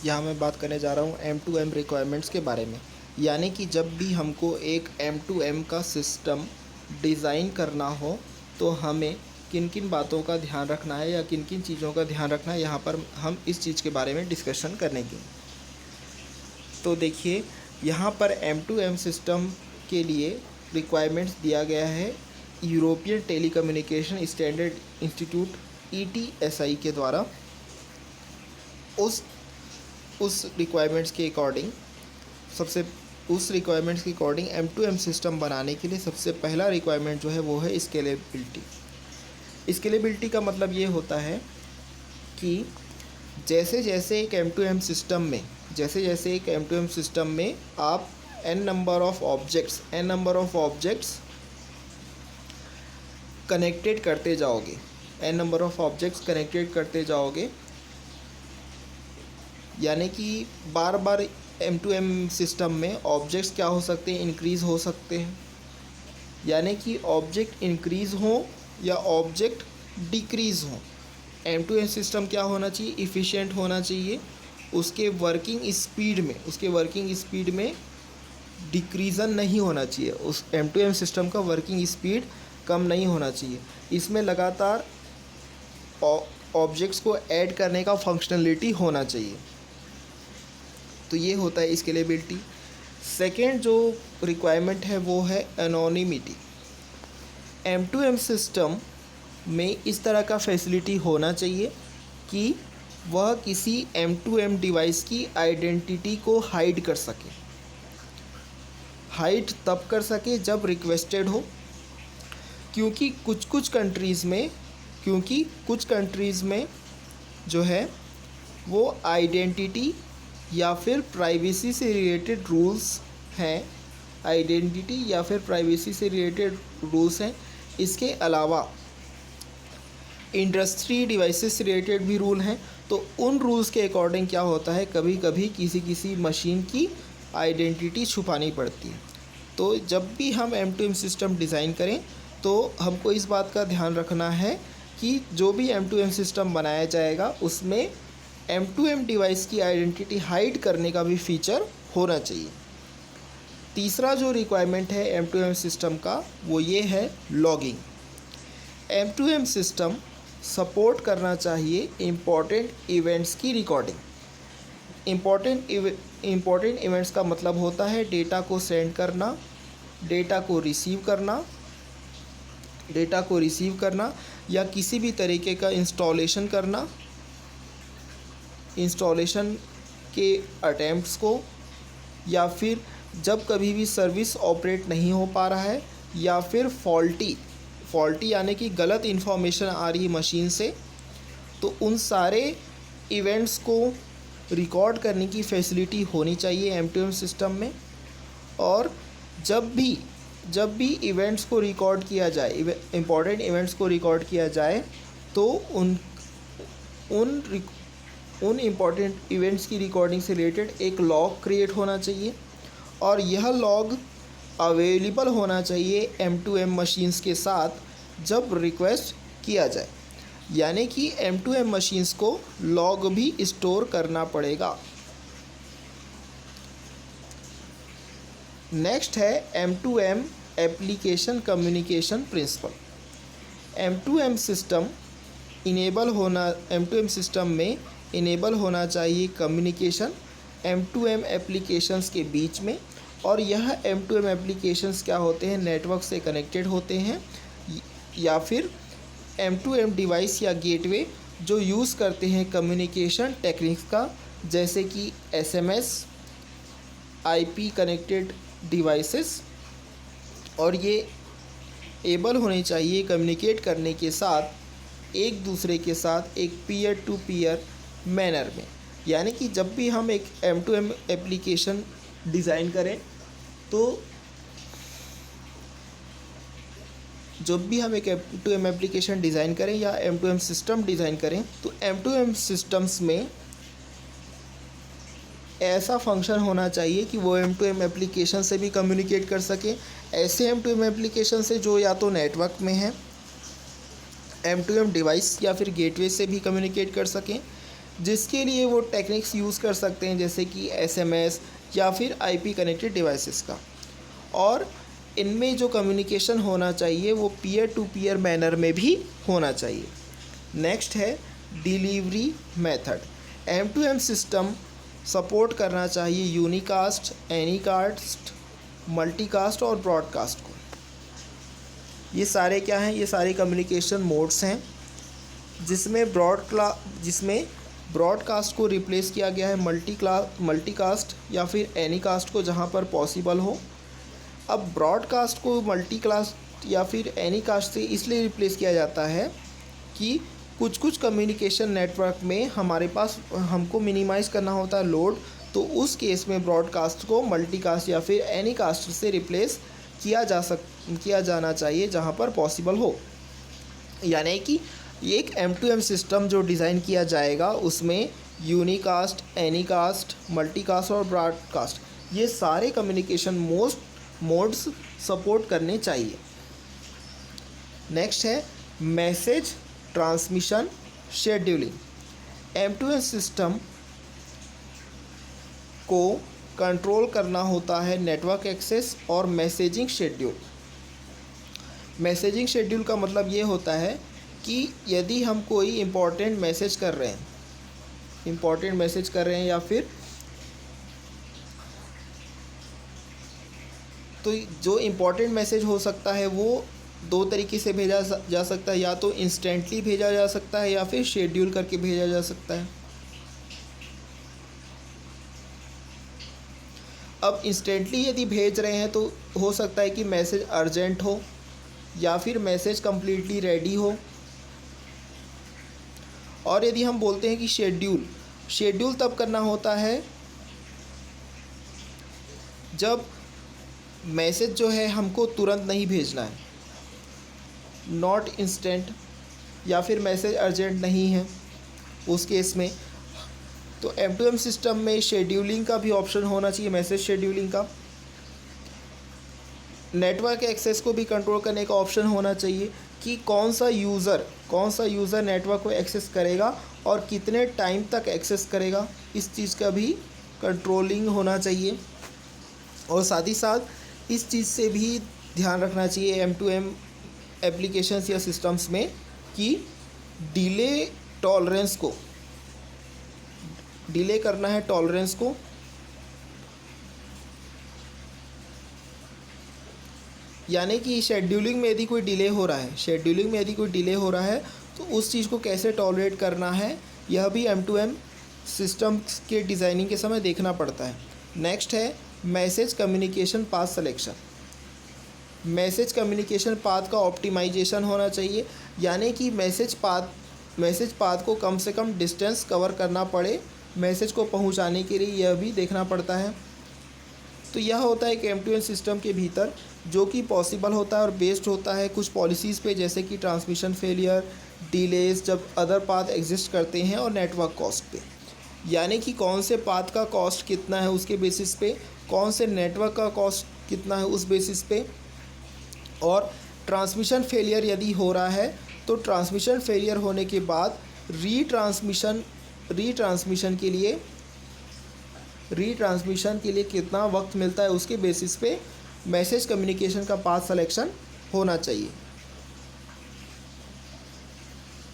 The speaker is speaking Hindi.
यहाँ मैं बात करने जा रहा हूँ M2M रिक्वायरमेंट्स के बारे में। यानी कि जब भी हमको एक M2M का सिस्टम डिज़ाइन करना हो तो हमें किन किन बातों का ध्यान रखना है या किन किन चीज़ों का ध्यान रखना है, यहाँ पर हम इस चीज़ के बारे में डिस्कशन करेंगे। तो देखिए, यहाँ पर M2M सिस्टम के लिए रिक्वायरमेंट्स दिया गया है European telecommunication standard institute ETSI के द्वारा। उस रिक्वायरमेंट्स के अकॉर्डिंग M2M सिस्टम बनाने के लिए सबसे पहला रिक्वायरमेंट जो है वो है स्केलेबिलिटी। स्केलेबिलिटी का मतलब ये होता है कि जैसे जैसे एक M2M सिस्टम में आप n number of objects connected करते जाओगे, यानी कि बार बार M2M सिस्टम में ऑब्जेक्ट्स क्या हो सकते हैं, इंक्रीज़ हो सकते हैं। यानी कि ऑब्जेक्ट इंक्रीज़ हो या ऑब्जेक्ट डिक्रीज़ हो, M2M सिस्टम क्या होना चाहिए, इफ़िशिएंट होना चाहिए। उसके वर्किंग स्पीड में डिक्रीज़न नहीं होना चाहिए। उस M2M सिस्टम का वर्किंग स्पीड कम नहीं होना चाहिए। इसमें लगातार ऑब्जेक्ट्स को ऐड करने का फंक्शनलिटी होना चाहिए। तो ये होता है स्केलेबिलिटी। सेकेंड जो रिक्वायरमेंट है वो है एनोनिमिटी। M2M सिस्टम में इस तरह का फैसिलिटी होना चाहिए कि वह किसी M2M डिवाइस की आइडेंटिटी को हाइड कर सके। हाइड तब कर सके जब रिक्वेस्टेड हो, क्योंकि कुछ कंट्रीज़ में जो है वो आइडेंटिटी या फिर प्राइवेसी से रिलेटेड रूल्स हैं। इसके अलावा इंडस्ट्री डिवाइसेस से रिलेटेड भी रूल हैं। तो उन रूल्स के अकॉर्डिंग क्या होता है, कभी कभी किसी मशीन की आइडेंटिटी छुपानी पड़ती है। तो जब भी हम M2M सिस्टम डिज़ाइन करें तो हमको इस बात का ध्यान रखना है कि जो भी M2M सिस्टम बनाया जाएगा उसमें M2M डिवाइस की आइडेंटिटी हाइड करने का भी फीचर होना चाहिए। तीसरा जो रिक्वायरमेंट है M2M सिस्टम का वो ये है लॉगिंग। M2M सिस्टम सपोर्ट करना चाहिए इम्पॉर्टेंट इवेंट्स की रिकॉर्डिंग। इम्पॉर्टेंट इवेंट्स का मतलब होता है डेटा को सेंड करना, डेटा को रिसीव करना या किसी भी तरीके का इंस्टॉलेशन के अटेम्प्ट्स को, या फिर जब कभी भी सर्विस ऑपरेट नहीं हो पा रहा है या फिर फॉल्टी यानी कि गलत इन्फॉर्मेशन आ रही है मशीन से, तो उन सारे इवेंट्स को रिकॉर्ड करने की फैसिलिटी होनी चाहिए M2M सिस्टम में। और जब भी इवेंट्स को रिकॉर्ड किया जाए, इम्पॉर्टेंट इवेंट्स को रिकॉर्ड किया जाए, तो उन इम्पॉर्टेंट इवेंट्स की रिकॉर्डिंग से रिलेटेड एक लॉग क्रिएट होना चाहिए और यह लॉग अवेलेबल होना चाहिए M2M मशीन्स के साथ जब रिक्वेस्ट किया जाए। यानी कि M2M मशीन्स को लॉग भी स्टोर करना पड़ेगा। नेक्स्ट है M2M application communication principle. M2M system में इनेबल होना चाहिए कम्युनिकेशन M2M एप्लीकेशंस के बीच में। और यह M2M एप्लीकेशंस क्या होते हैं, नेटवर्क से कनेक्टेड होते हैं या फिर M2M डिवाइस या गेटवे जो यूज़ करते हैं कम्युनिकेशन टेक्निक्स का, जैसे कि SMS, IP कनेक्टेड डिवाइसेस। और ये एबल होने चाहिए कम्युनिकेट करने के साथ एक दूसरे के साथ एक पीयर टू पीयर मैनर में। यानी कि जब भी हम एक M2M एप्लीकेशन डिज़ाइन करें तो जब भी हम एक M2M एप्लीकेशन डिज़ाइन करें या M2M सिस्टम डिज़ाइन करें तो M2M सिस्टम्स में ऐसा फंक्शन होना चाहिए कि वो M2M एप्लीकेशन से भी कम्युनिकेट कर सके। ऐसे M2M एप्लीकेशन से जो या तो नेटवर्क में है, M2M डिवाइस या फिर गेटवे से भी कम्युनिकेट कर सकें, जिसके लिए वो टेक्निक्स यूज़ कर सकते हैं जैसे कि SMS या फिर IP कनेक्टेड डिवाइसेस का। और इनमें जो कम्युनिकेशन होना चाहिए वो पीयर टू पीयर मैनर में भी होना चाहिए। नेक्स्ट है delivery method. M2M system support करना चाहिए यूनिकास्ट, एनीकास्ट, मल्टीकास्ट और ब्रॉडकास्ट को। ये सारे क्या हैं? ये सारे कम्युनिकेशन मोड्स हैं जिसमें ब्रॉडकास्ट को रिप्लेस किया गया है मल्टीकास्ट या फिर एनीकास्ट को जहाँ पर पॉसिबल हो। अब ब्रॉडकास्ट को मल्टीकास्ट या फिर एनीकास्ट से इसलिए रिप्लेस किया जाता है कि कुछ कम्युनिकेशन नेटवर्क में हमारे पास हमको मिनिमाइज़ करना होता है लोड, तो उस केस में ब्रॉडकास्ट को मल्टीकास्ट या फिर एनीकास्ट से रिप्लेस किया जाना चाहिए जहाँ पर पॉसिबल हो। यानी कि एक M2M सिस्टम जो डिज़ाइन किया जाएगा उसमें यूनिकास्ट, एनीकास्ट, मल्टीकास्ट और ब्रॉडकास्ट ये सारे कम्युनिकेशन मोड्स सपोर्ट करने चाहिए। नेक्स्ट है message transmission scheduling. M2M system को कंट्रोल करना होता है नेटवर्क एक्सेस और मैसेजिंग शेड्यूल। मैसेजिंग शेड्यूल का मतलब ये होता है कि यदि हम कोई इम्पोर्टेंट मैसेज कर रहे हैं या फिर तो जो इम्पोर्टेंट मैसेज हो सकता है वो दो तरीके से भेजा जा सकता है, या तो इंस्टेंटली भेजा जा सकता है या फिर शेड्यूल करके भेजा जा सकता है। अब इंस्टेंटली यदि भेज रहे हैं तो हो सकता है कि मैसेज अर्जेंट हो या फिर मैसेज कम्प्लीटली रेडी हो। और यदि हम बोलते हैं कि शेड्यूल तब करना होता है जब मैसेज जो है हमको तुरंत नहीं भेजना है, नॉट इंस्टेंट, या फिर मैसेज अर्जेंट नहीं है, उस केस में तो M2M सिस्टम में शेड्यूलिंग का भी ऑप्शन होना चाहिए, मैसेज शेड्यूलिंग का। नेटवर्क एक्सेस को भी कंट्रोल करने का ऑप्शन होना चाहिए कि कौन सा यूज़र नेटवर्क को एक्सेस करेगा और कितने टाइम तक एक्सेस करेगा, इस चीज़ का भी कंट्रोलिंग होना चाहिए। और साथ ही साथ इस चीज़ से भी ध्यान रखना चाहिए M2M एप्लीकेशंस या सिस्टम्स में कि डिले करना है टॉलरेंस को। यानी कि शेड्यूलिंग में यदि कोई डिले हो रहा है तो उस चीज़ को कैसे टॉलरेट करना है, यह भी M2M सिस्टम के डिज़ाइनिंग के समय देखना पड़ता है। नेक्स्ट है message communication path selection. Message communication path का ऑप्टिमाइजेशन होना चाहिए, यानी कि मैसेज पाथ को कम से कम डिस्टेंस कवर करना पड़े मैसेज को पहुंचाने के लिए, यह भी देखना पड़ता है। तो यह होता है कि M2M सिस्टम के भीतर जो कि पॉसिबल होता है और बेस्ड होता है कुछ पॉलिसीज़ पे, जैसे कि ट्रांसमिशन फेलियर, डिलेज जब अदर पाथ एग्जिस्ट करते हैं, और नेटवर्क कॉस्ट पे, यानी कि कौन से पाथ का कॉस्ट कितना है उसके बेसिस पे, कौन से नेटवर्क का कॉस्ट कितना है उस बेसिस पे। और ट्रांसमिशन फेलियर यदि हो रहा है तो ट्रांसमिशन फेलियर होने के बाद रीट्रांसमिशन के लिए कितना वक्त मिलता है उसके बेसिस पे मैसेज कम्युनिकेशन का पाथ सिलेक्शन होना चाहिए।